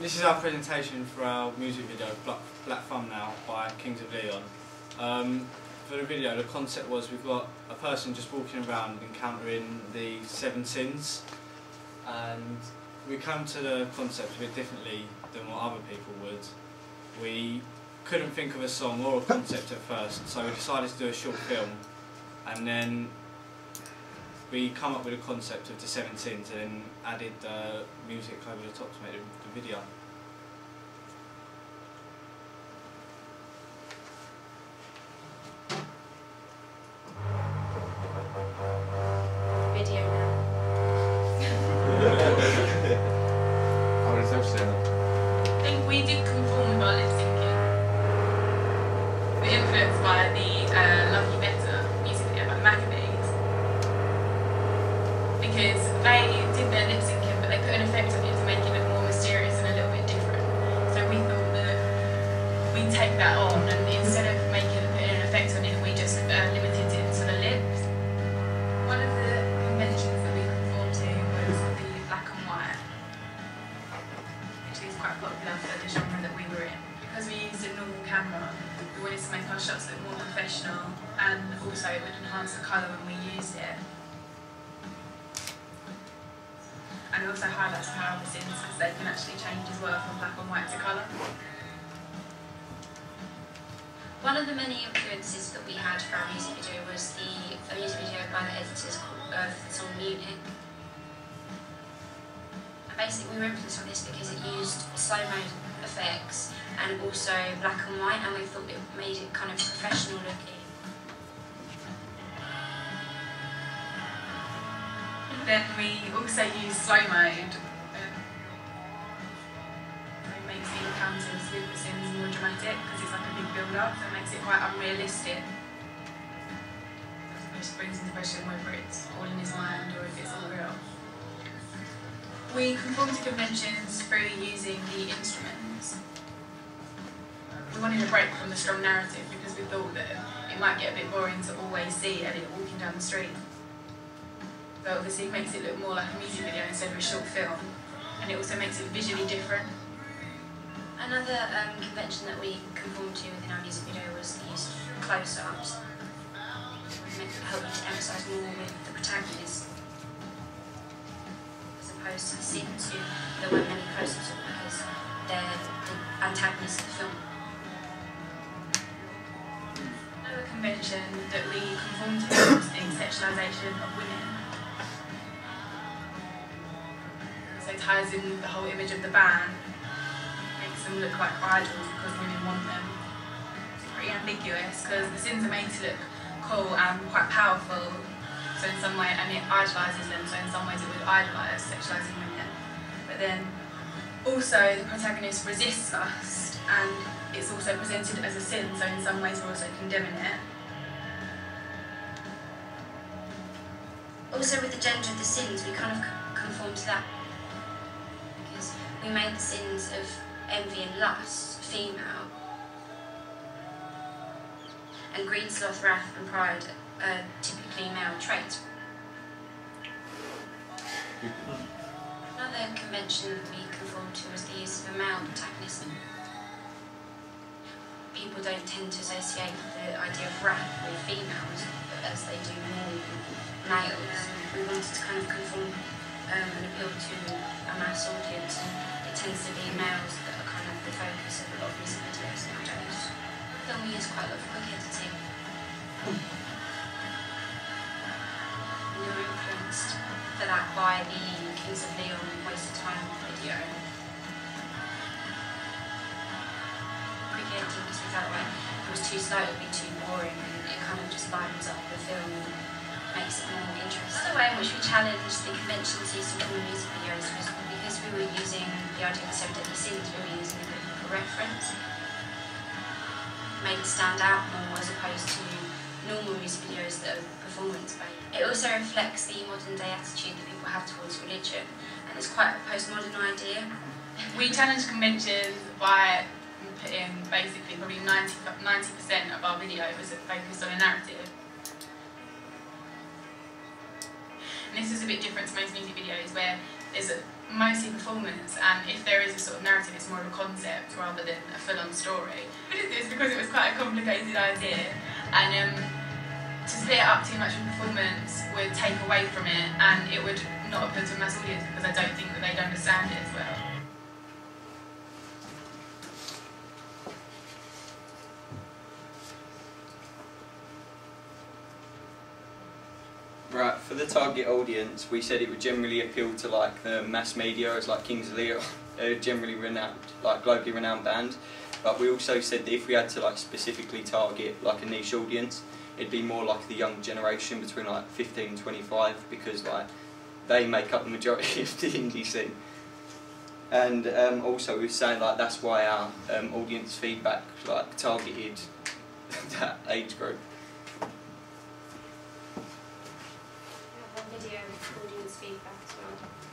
This is our presentation for our music video, Black Thumbnail by Kings of Leon. For the video, the concept was we've got a person just walking around encountering the 7 sins, and we come to the concept a bit differently than what other people would. We couldn't think of a song or a concept at first, so we decided to do a short film, and then we come up with a concept of the 7 sins and then added music over the top to make the video. Video now. How does that sound? I think we did conform with our lip syncing. We were influenced by the Love You Better music video by the Maccabees, because they did their lip syncing but they put an effect on it to make it look more mysterious and a little bit different. So we thought that we'd take that on, and instead of putting an effect on it, we just limited it to the lips. One of the conventions that we conformed to was the black and white, which is quite popular for the genre that we were in. Because we used a normal camera, we wanted to make our shots look more professional, and also it would enhance the colour when we used it. And it also highlights the power of the sins, because they can actually change as well from black and white to colour. One of the many influences that we had for our music video was a music video by the editors of the song Munich. And basically we were influenced on this because it used slow-mo effects and also black and white, and we thought it made it kind of professional looking. Then we also use slow mode. It makes the encounters with the sins more dramatic because it's like a big build-up, so it makes it quite unrealistic. Which brings into question whether it's all in his mind or if it's all real. We conformed to conventions through using the instruments. We wanted a break from the strong narrative because we thought that it might get a bit boring to always see Elliot walking down the street. But obviously it makes it look more like a music video instead of a short film, and it also makes it visually different. Another convention that we conformed to within our music video was the use of close-ups, helping to emphasise more with the protagonist, as opposed to the scenes who there weren't many close-ups of because they're the antagonists of the film. Another convention that we conformed to was the sexualisation of women. So it ties in with the whole image of the band, makes them look like idols because women want them. It's pretty ambiguous because the sins are made to look cool and quite powerful, so in some way, and it idolises them, so in some ways it would idolise sexualising women. But then also the protagonist resists lust, and it's also presented as a sin, so in some ways we're also condemning it. Also with the gender of the sins, we kind of conformed to that. We made the sins of envy and lust female, and greed, sloth, wrath and pride are typically male traits. Another convention that we conformed to was the use of a male protagonist. People don't tend to associate the idea of wrath with females as they do more with males. We wanted to kind of conform and appeal to a mass audience, and it tends to be males that are kind of the focus of a lot of music videos nowadays. Then we use quite a lot of quick editing. We were influenced for that by the Kings of Leon Waste of Time video. Quick editing, because we felt like if it was too slow it would be too boring, and it kind of just livens up the film and makes it more interesting. The way in which we challenged the conventions used in film music videos was because we were using the idea of the 7 deadly sins, we were using a biblical reference. Made it stand out more as opposed to normal music videos that are performance-based. It also reflects the modern day attitude that people have towards religion, and it's quite a postmodern idea. We challenged conventions by putting basically probably 90% of our video was focused on a narrative. And this is a bit different to most music videos where there's mostly performance, and if there is a sort of narrative, it's more of a concept rather than a full-on story. We did this because it was quite a complicated idea, and to split it up too much in performance would take away from it, and it would not appeal to a mass audience because I don't think that they'd understand it as well. Right, for the target audience, we said it would generally appeal to like the mass media, as like Kings of Leon, a generally renowned, like globally renowned band. But we also said that if we had to like specifically target like a niche audience, it'd be more like the young generation between like 15 and 25, because like they make up the majority of the indie scene. And also we were saying like that's why our audience feedback like targeted that age group. Video audience feedback as well.